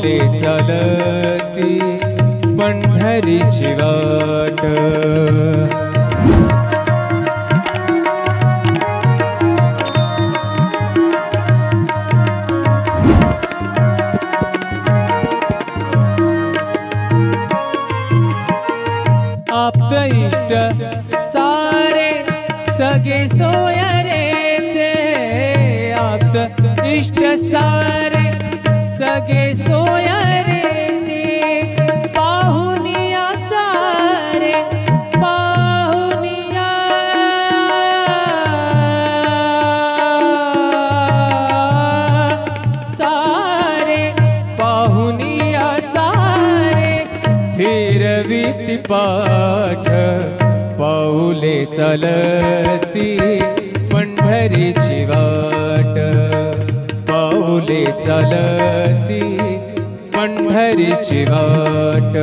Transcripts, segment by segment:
पाऊले चालती पंढरीची वाट। आप्त इष्ट सारे सगे सोय रे ते, आप्त इष्ट सारे सगे सोय रे ते, पाहुनिया सारे पाहुनिया सारे पाहुनिया सारे फिरविती पाठ पाऊले चालती पंढरीची वाट। पाऊले चालती पंढरीची वाट,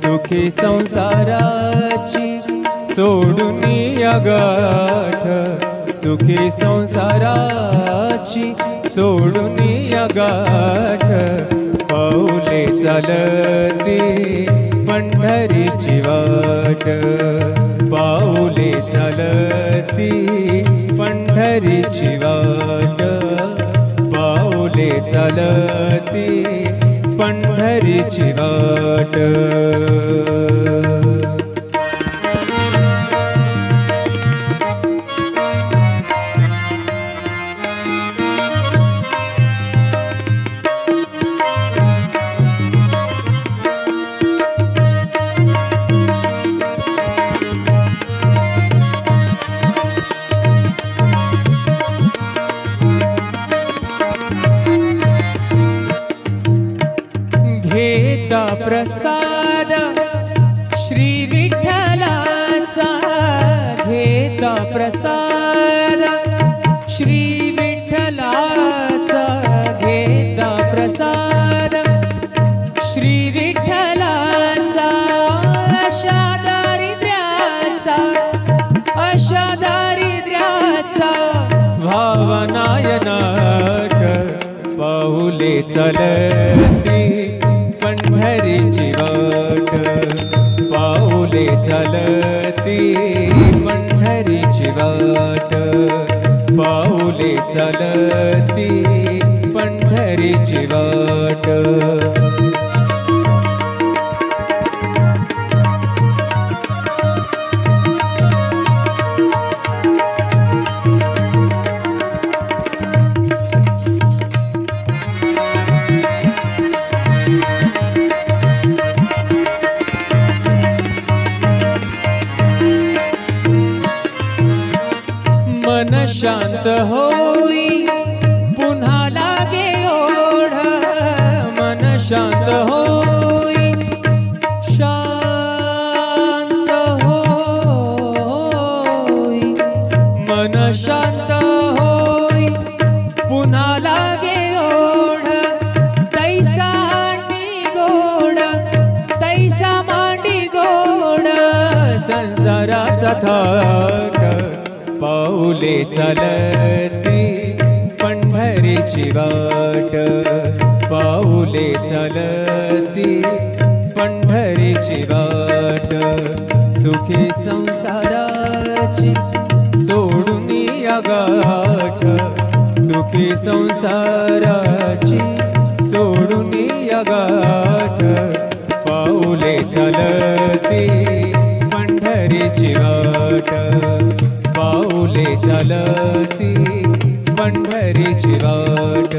सुखी संसाराची सोडून या गाठ, सुखी संसाराची सोडून या गाठ, पाऊले चालती पंढरीची वाट। पाऊले चालती पंढरीची वाट, पाऊले चालती पंढरीची वाट। घेता प्रसाद श्री विठ्ठलाचा, घेता प्रसाद श्री विठ्ठलाचा, घेता प्रसाद श्री विठ्ठलाचा, अशा दारिद्र्याचा अशा दारिद्र्याचा भावनायनाट, पाऊले चालती पंढरीची वाट। पाऊले चालती पंढरीची वाट, पाऊले चालती पंढरीची वाट। मन शांत होई पुन्हा लागे ओढ, मन शांत होई शांत होई, मन शांत होई पुन्हा लागे ओढ, तैसा मांडी गोड तैसा मांडी गोड, संसाराचा थाट, पाऊले चालती पंढरीची वाट। पाऊले चालती पंढरीची वाट, सुखी संसाराची सोडून या गाठ, सुखी संसाराची सोडून या गाठ, पाऊले चालती पंढरीची वाट। पाऊले चालती पंढरीची वाट,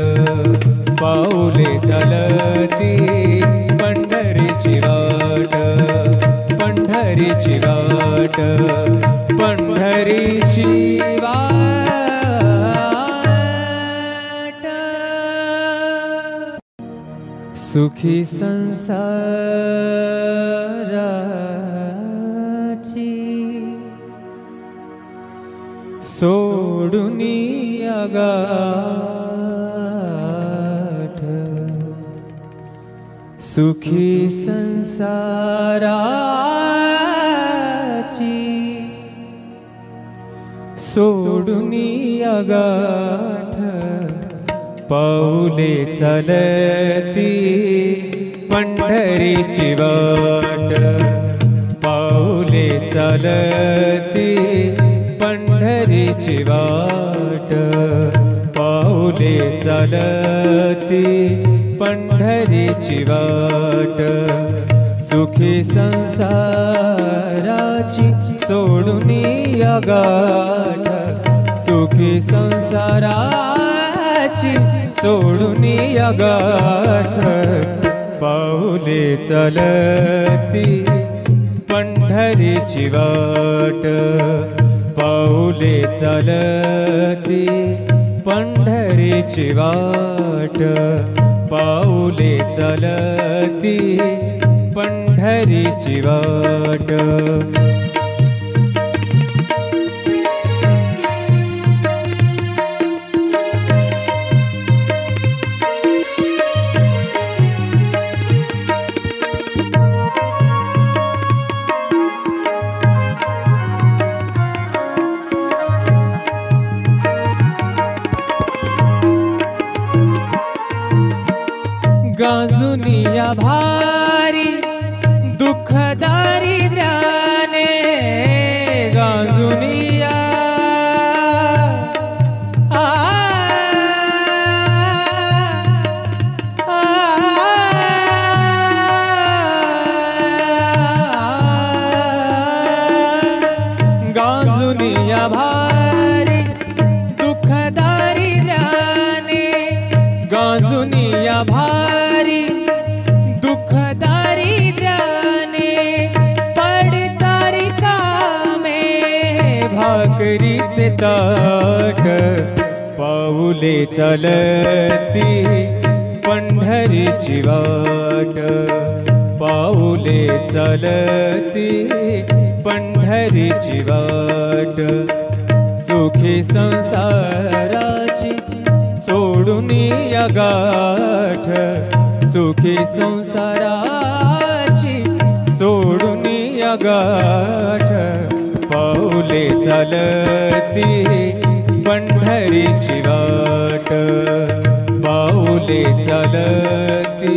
पाऊले चालती पंढरीची वाट, पंढरीची वाट, पंढरीची वाट। सुखी संसाराची सोडून या गाठ, सुखी संसाराची सोडून या गाठ, पाऊले चालती पंढरीची वाट, पाऊले चालती पंढरीची वाट, पाऊले चालती पंढरीची वाट, सुखी संसाराची सोडून या गाठ, सुखी संसाराची सोडून या गाठ, पाऊले चालती पंढरीची वाट, पाऊले चालती पंढरीची वाट, पाऊले चालती पंढरीची वाट. गांजुनिया भारी दुःख दारिद्र्याने, गांजुनिया गांजुनिया भारी दुःख दारिद्र्याने, गांजुनिया भारी दुःख दारिद्र्याने, पडतारी कामे भाकरीचे ताट, पाऊले चालती पंढरीची वाट, पाऊले चालती पंढरीची वाट, सुखी संसाराची सोडून या गाठ, सुखी संसाराची सोडून या गाठ, पाऊले चालती पंढरीची वाट, पाऊले चालती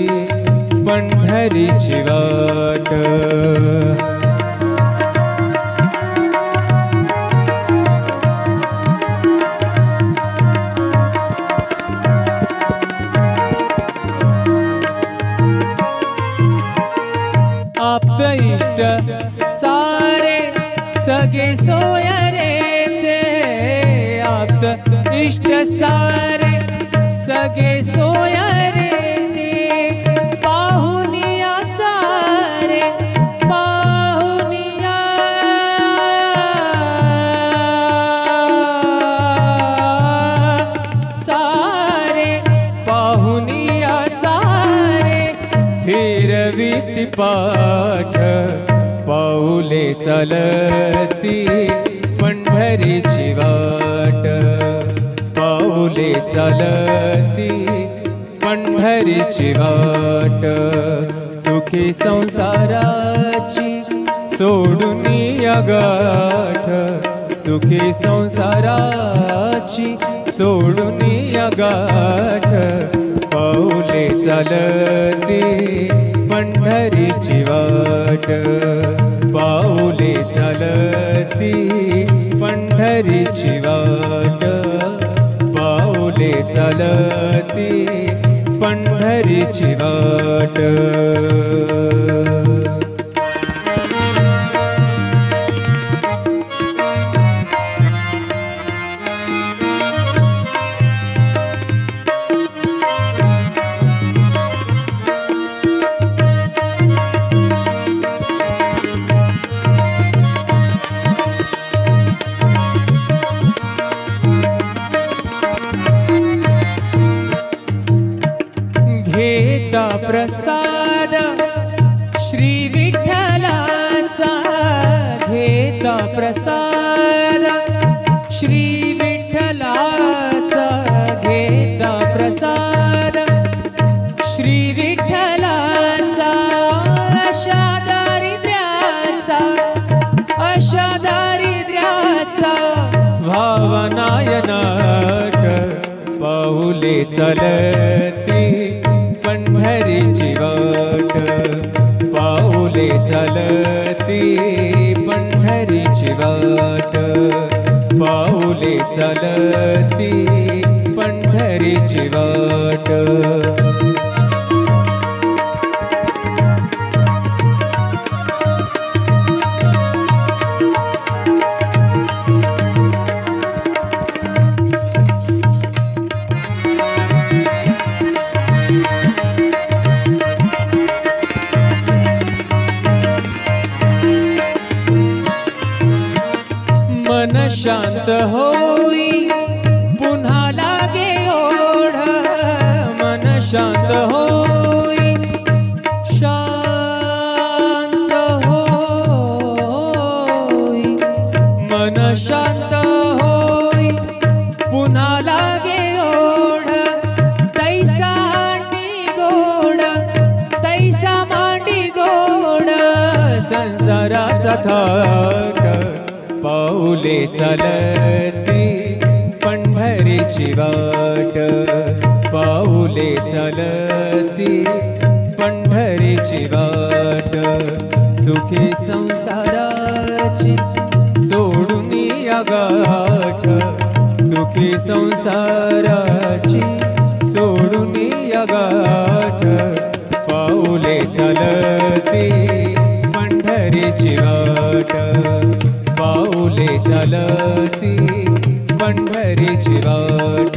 पंढरीची वाट. आप्त इष्ट सारे सगे सोय रे ते, आप्त इष्ट सारे सगे सोय रे ते, पाहुनिया सारे पाहुनिया सारे, पाहुनिया सारे फिरवीती पाठ, पाऊले चालती पंढरीची वाट, पाऊले चालती पंढरीची वाट, सुखी संसाराची सोडून या गाठ, सुखी संसाराची सोडून या गाठ, पाऊले चालती पंढरीची वाट, पाऊले चालती पंढरीची वाट, पाऊले चालती पंढरीची वाट. घेता प्रसाद श्री विठ्ठलाचा, घेता प्रसाद श्री विठ्ठलाचा, घेता प्रसाद श्री विठ्ठलाचा, अशा दारिद्र्याचा अशा दारिद्र्याचा भावनायनाट, पाऊले चलती पंढरीची वाट, पाऊले चलती पंढरीची वाट, पाऊले चलती पंढरीची वाट. मन शांत होई पुन्हा लागे ओढ, मन शांत होई, शांत होई, मन शांत होई पुन्हा लागे ओढ. तैसा मांडी गोड, तैसा मांडी गोड संसाराचा थाट, पाऊले चलती पंढरीची वाट, पाऊले चलती पंढरीची वाट. सुखी संसाराची सोडून या गाठ, सुखी संसाराची सोडून या गाठ, पाऊले चलती पंढरीची वाट, पाऊले चलती पंढरीची वाट,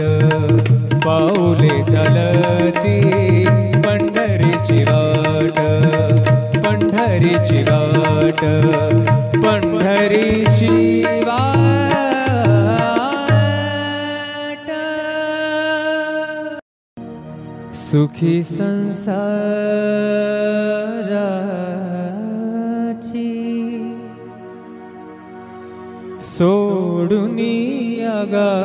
पाऊले चलती पंढरीची वाट, पंढरीची वाट, पंढरीची वाट. सुखी संसाराची सोडून या गाठ,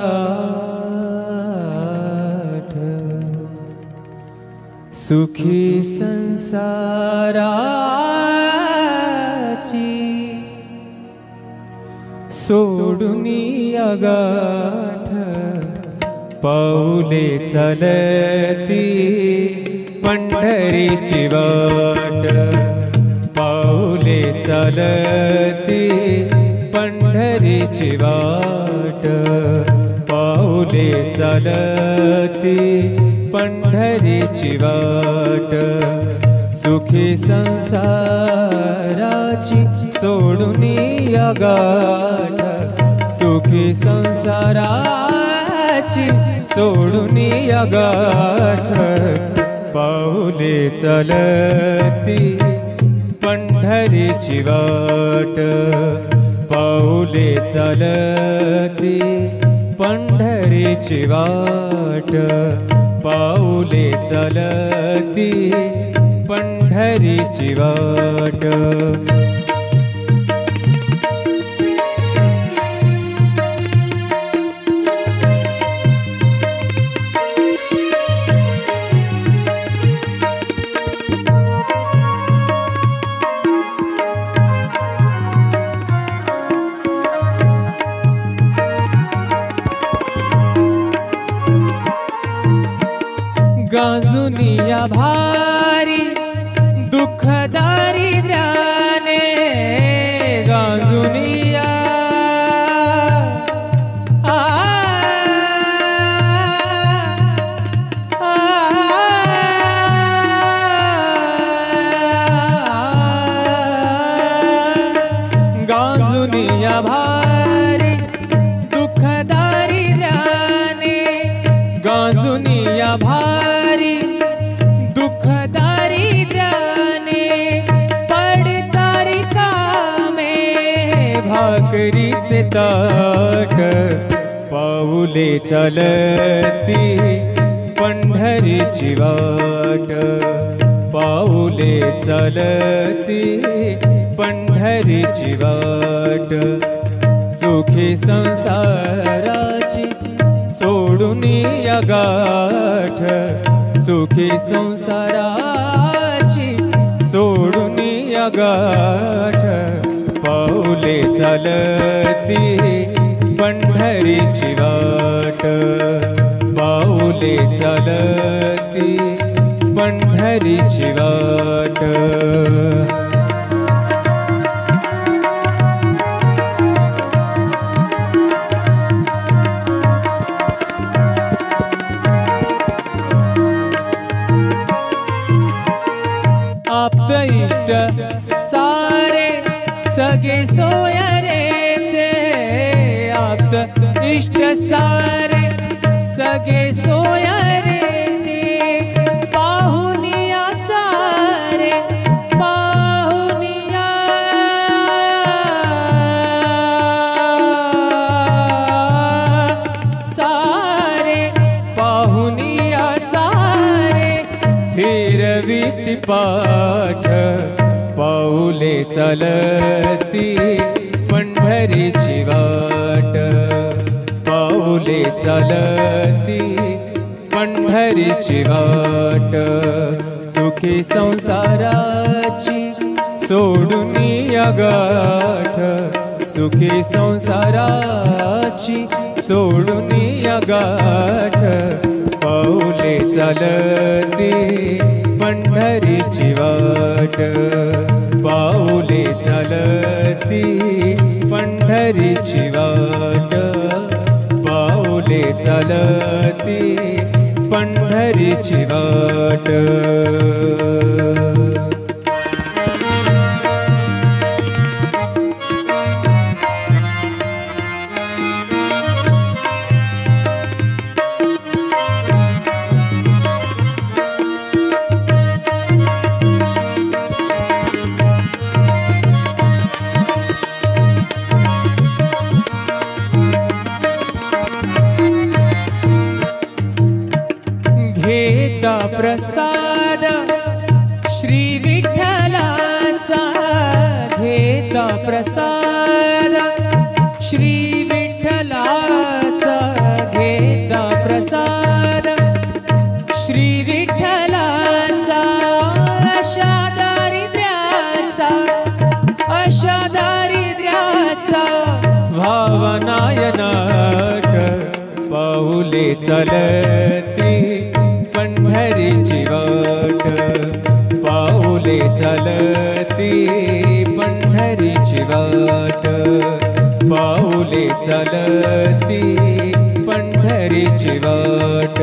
सुखी संसाराची सोडून या गाठ, पाऊले चलती पंढरीची वाट, पाऊले चलती पंढरीची वाट, पाऊले चलती पंढरीची वाट. सुखी संसाराची सोडून या गाठ, सुखी संसाराची सोडून या गाठ, पाऊले चलती पंढरीची वाट, पाऊले चलती पंढरीची वाट, पाऊले चलती पंढरीची वाट. गांजुनिया भारी दुःख दारिद्र्याने, गांजुनिया गांजुनिया भारी दुःख दारिद्र्याने, गांजुनिया भारी दुःख दारिद्र्याने, पडतारी कामे भाकरीचे ताट, पाऊले चलती पंढरीची वाट, पाऊले चलती पंढरीची वाट. सुखी संसाराची सोडून या गाठ, सुखी संसाराची सोडून या गाठ, पाऊले चलती पंढरीची वाट, पाऊले पाऊले चालती पंढरीची वाट आप्त इष्ट सारे सगे सोय रे ते आप्त इष्ट सारे सगे सोय रे ते पाहुनिया सारे पाहुनिया सारे पाहुनिया सारे फिरविती पाठ पाऊले चालती पंढरीची वाट पाऊले चालती पंढरीची वाट सुखी संसाराची सोडून या गाठ सुखी संसाराची सोडून या गाठ पाऊले चालती पंढरीची वाट पाऊले चालती पंढरीची वाट पाऊले चालती पंढरीची वाट घेता प्रसाद श्री विठ्ठलाचा घेता प्रसाद श्री विठ्ठलाचा घेता प्रसाद श्री विठ्ठलाचा अशा दारिद्र्याचा भावनायनाट पाऊले चालती पंढरीची वाट पाऊले चालती पंढरीची वाट पाऊले चालती पंढरीची वाट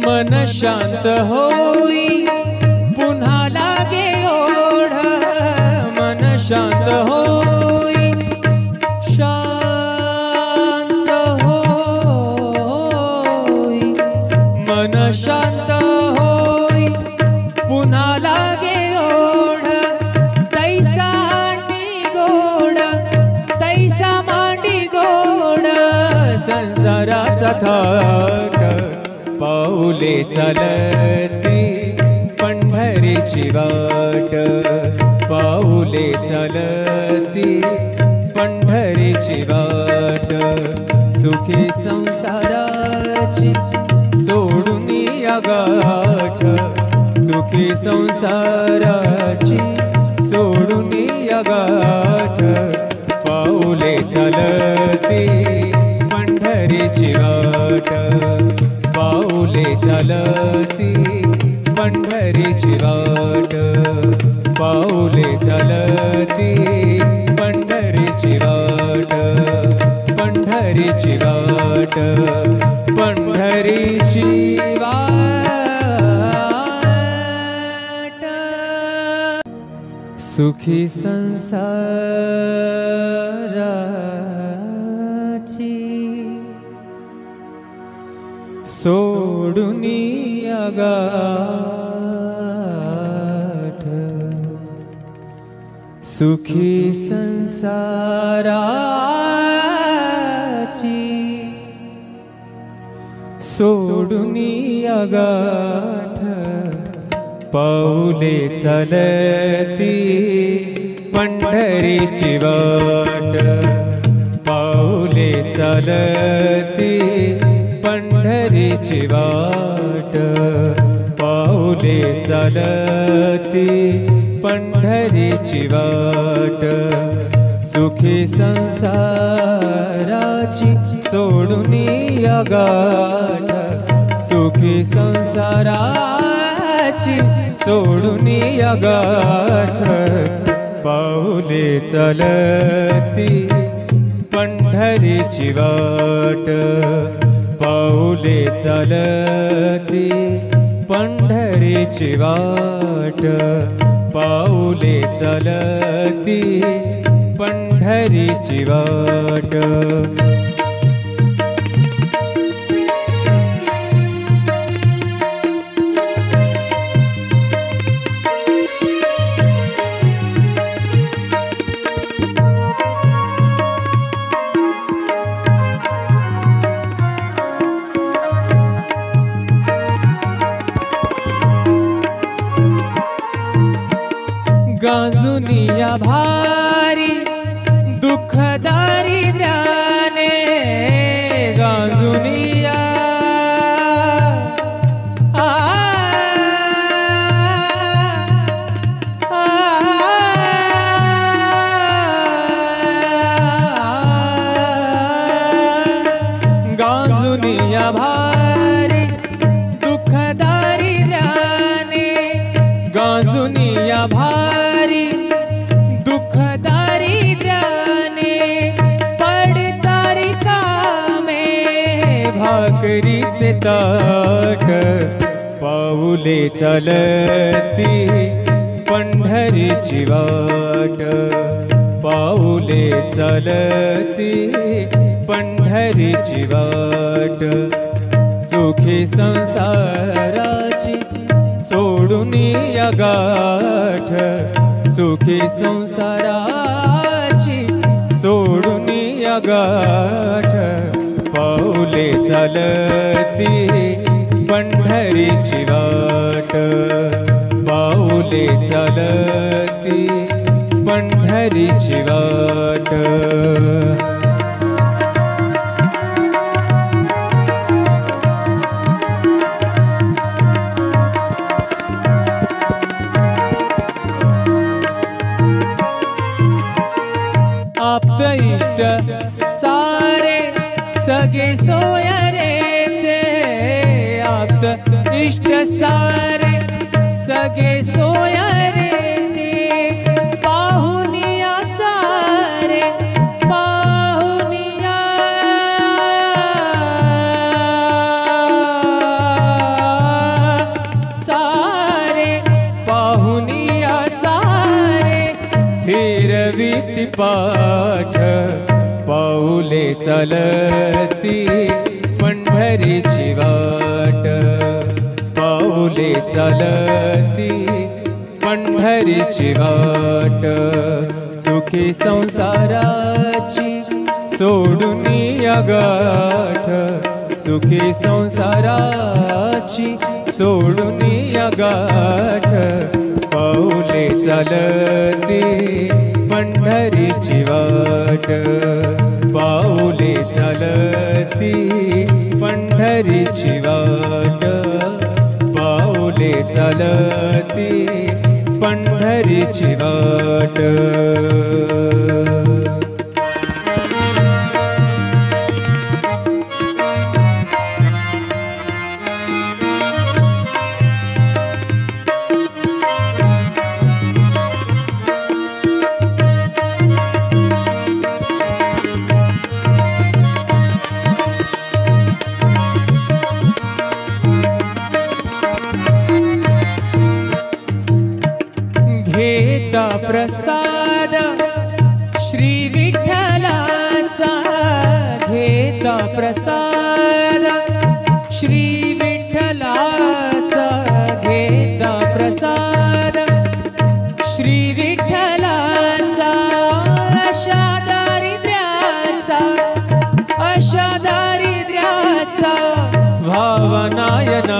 मन शांत होई पुन्हा लागे ओढ मन शांत होई शांत होई मन शांत होई पुन्हा लागे ओढ तैसा मांडी गोड संसाराचा थाट पाऊले चालती पंढरीची वाट पाऊले चालती पंढरीची वाट सुखी संसाराची सोडून या गाठ सुखी संसाराची सोडून या गाठ पाऊले चालती पंढरीची वाट पाऊले चालती पंढरीची वाट पाऊले चालती पंढरीची वाट पंढरीची वाट पंढरीची वाट सुखी संसाराची सोडून या गाठ सुखी संसाराची सोडून या गाठ पाऊले चालती पंढरीची वाट पाऊले चालती पंढरीची वाट पाऊले चालती पंढरीची वाट सुखी संसाराची सोडून या गाठ सुखी संसाराची सोडून या गाठ पाऊले चालती पंढरीची वाट पाऊले चालती पंढरीची वाट पाऊले चालती पंढरीची वाट गांजुनिया भारी दुःख दारिद्र्याने गांजुनिया गांजुनिया भारी दुःख दारिद्र्याने गांजुनिया भारी दुःख दारिद्र्याने पडतारी कामे भाकरीचे ताट पाऊले चालती पंढरीची वाट पाऊले चालती पंढरीची वाट सुखी संसाराची सोडून या गाठ सुखी संसाराची सोडून या गाठ पाऊले चालती पंढरीची वाट पाऊले चालती पंढरीची वाट आप्त इष्ट सारे सगे सोय रे ते आप्त इष्ट सारे सगे सोय रे ते पाहुनिया सारे पाहुनिया सारे पाहुनिया सारे फिरवीती पाठ पाऊले चालती पंढरीची वाट पाऊले चालती पंढरीची वाट सुखी संसाराची सोडून या गाठ सुखी संसाराची सोडून या गाठ पाऊले चालती पंढरीची वाट पाऊले चालती पंढरीची वाट पाऊले चालती पंढरीची वाट घेता प्रसाद श्री विठ्ठलाचा घेता प्रसाद श्री विठ्ठलाचा घेता प्रसाद श्री विठ्ठलाचा अशा दारिद्र्याचा भावनायनाट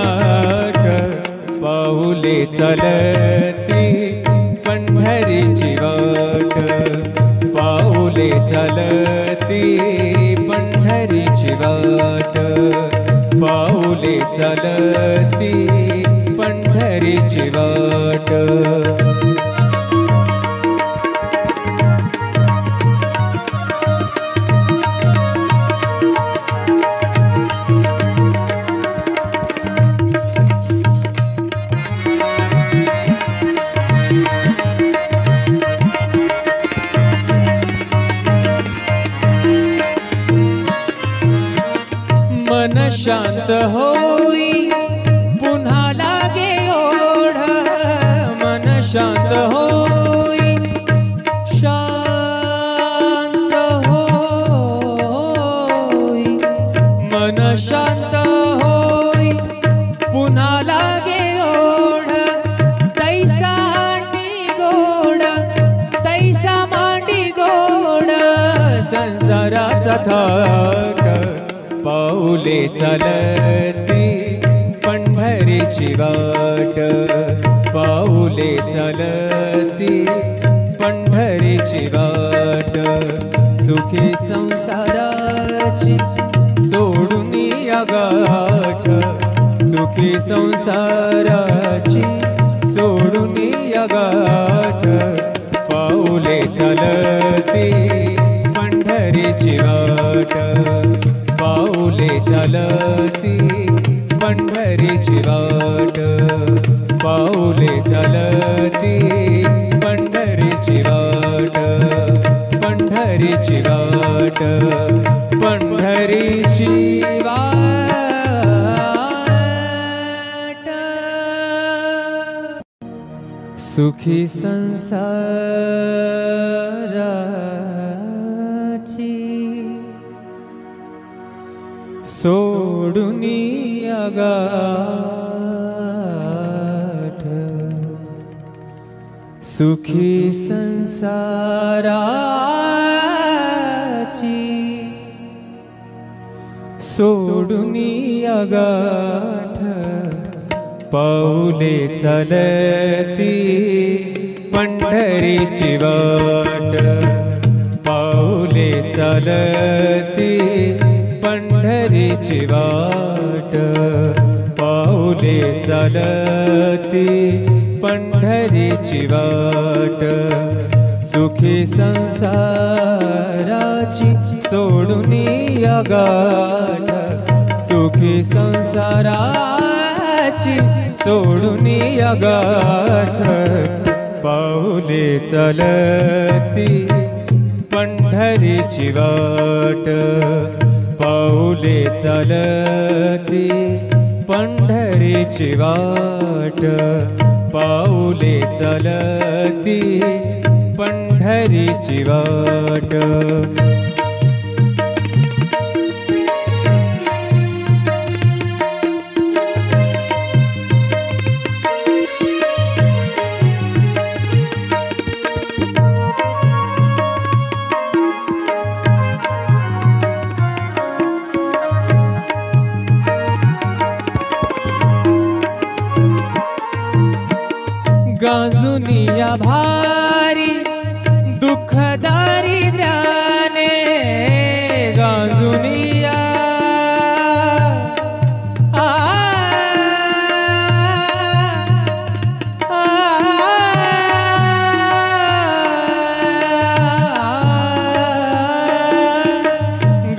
पाऊले चालती पंढरीची वाट चालती पंढरीची वाट, पाऊले चालती पंढरीची वाट. मन शांत होई पुन्हा लागे ओढ, मन शांत होई शांत होई, मन शांत होई पुन्हा लागे ओढ. तैसा मांडी गोड, तैसा मांडी गोड संसाराचा थाट, पाऊले चालती पंढरीची वाट, पाऊले चालती पंढरीची वाट. सुखी संसाराची सोडून या गाठ, सुखी संसाराची सोडून या गाठ. पाऊले चालती पंढरीची वाट, पाऊले चालती पंढरीची वाट, पाऊले चालती पंढरीची वाट, पंढरीची वाट, पंढरीची वाट. सुखी संसाराची सोडून या गाठ, सुखी संसाराची सोडून या गाठ. पाऊले चालती पंढरीची वाट, पाऊले चालती पंढरीची वाट, पाऊले चालती पंढरीची वाट. सुखी संसाराची सोडून या गाठ, सुखी संसाराची सोडून या गाठ. पाऊले चालती पंढरीची वाट, पाऊले चालती पंढरीची वाट, पाऊले चालती पंढरीची वाट. गांजुनिया भारी दुःख दारिद्र्याने, गांजुनिया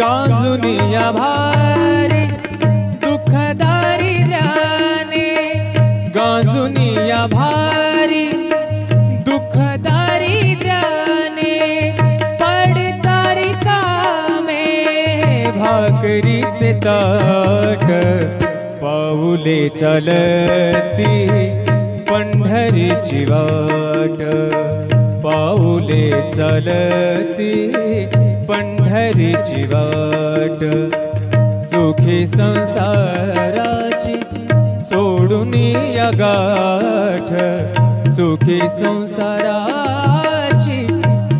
गांजुनिया भारी दुःख दारिद्र्याने, गांजुनिया भारी दुःख दारिद्र्याने. पडतारी कामे भाकरीचे ताट, पाऊले चालती पंढरीची वाट, पाऊले चालती पंढरीची वाट. सुखी संसाराची सोडून या गाठ, सुखी संसाराची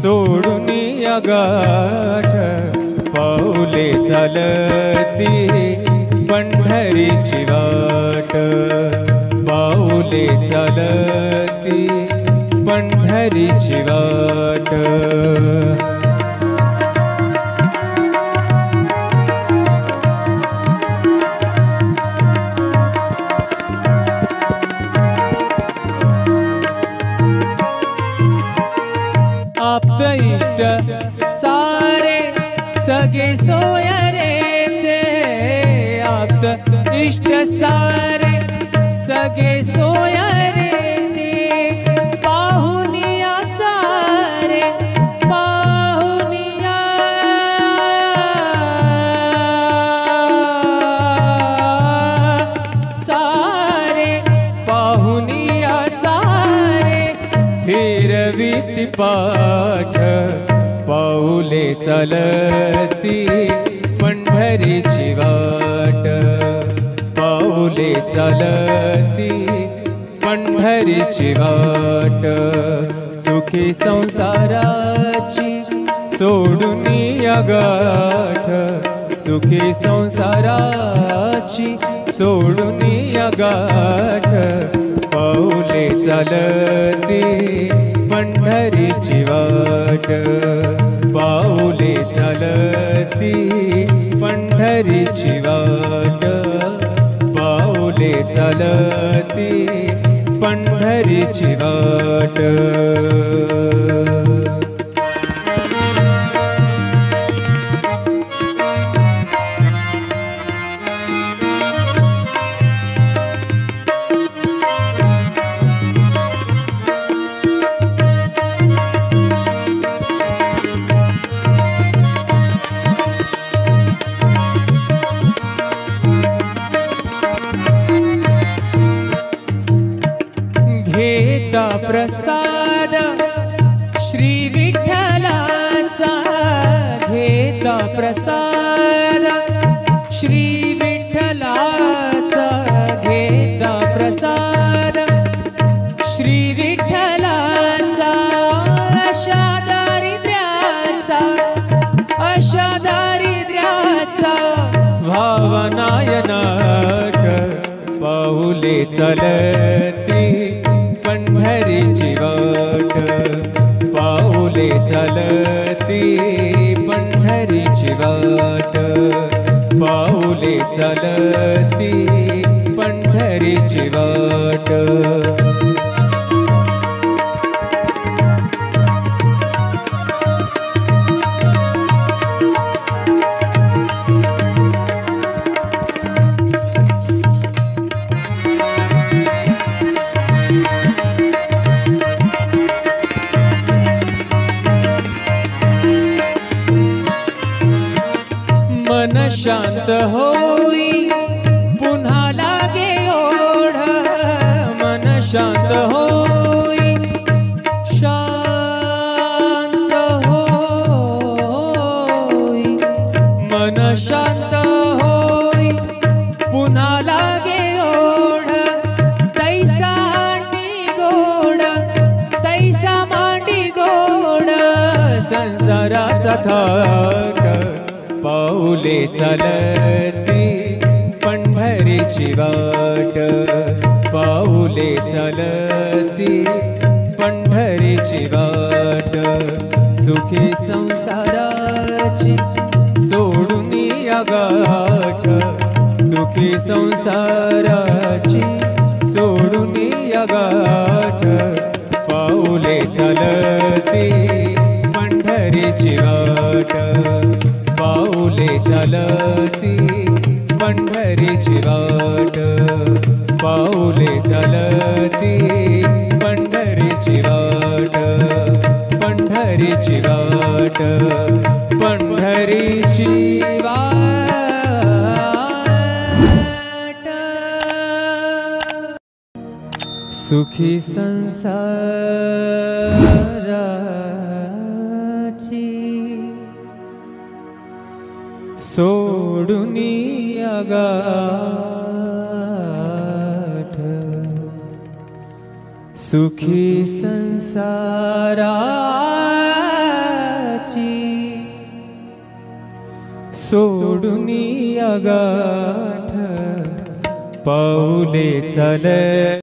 सोडून या गाठ. पाऊले चालती पंढरीची वाट, पाऊले चालती पंढरीची वाट. सगे सोय रे ते आप्त इष्ट सारे सगे सोय रे ते पाहुनिया सारे पाहुनिया सारे पाहुनिया सारे फिरविती पाठ पाऊले चालती पंढरीची वाट पाऊले चालती पंढरीची वाट सुखी संसाराची सोडून या गाठ सुखी संसाराची सोडून या गाठ पाऊले चालती पंढरीची वाट पाऊले चालती पंढरीची वाट पाऊले चालती पंढरीची वाट घेता प्रसाद श्री विठ्ठलाचा घेता प्रसाद श्री विठ्ठलाचा घेता प्रसाद श्री विठ्ठलाचा अशा दारिद्र्याचा भावनायनाट पाऊले चालती पंढरीची वाट पाऊले चालती पंढरीची वाट पाऊले चालती पंढरीची वाट मन शांत होई पुन्हा लागे ओढ मन शांत होई शांत होई मन शांत होई पुन्हा लागे ओढ तैसा मांडी गोड संसाराचा थाट पाऊले चालती पंढरीची वाट पाऊले चालती पंढरीची वाट सुखी संसाराची सोडून या गाठ सुखी संसाराची सोडून या गाठ पाऊले चालती पंढरीची वाट पाऊले चालती पंढरीची वाट पाऊले चालती पंढरीची वाट पंढरीची वाट पंढरीची वाट सुखी संसाराची सोडून या गाठ सुखी संसाराची सोडून या गाठ पाऊले चाल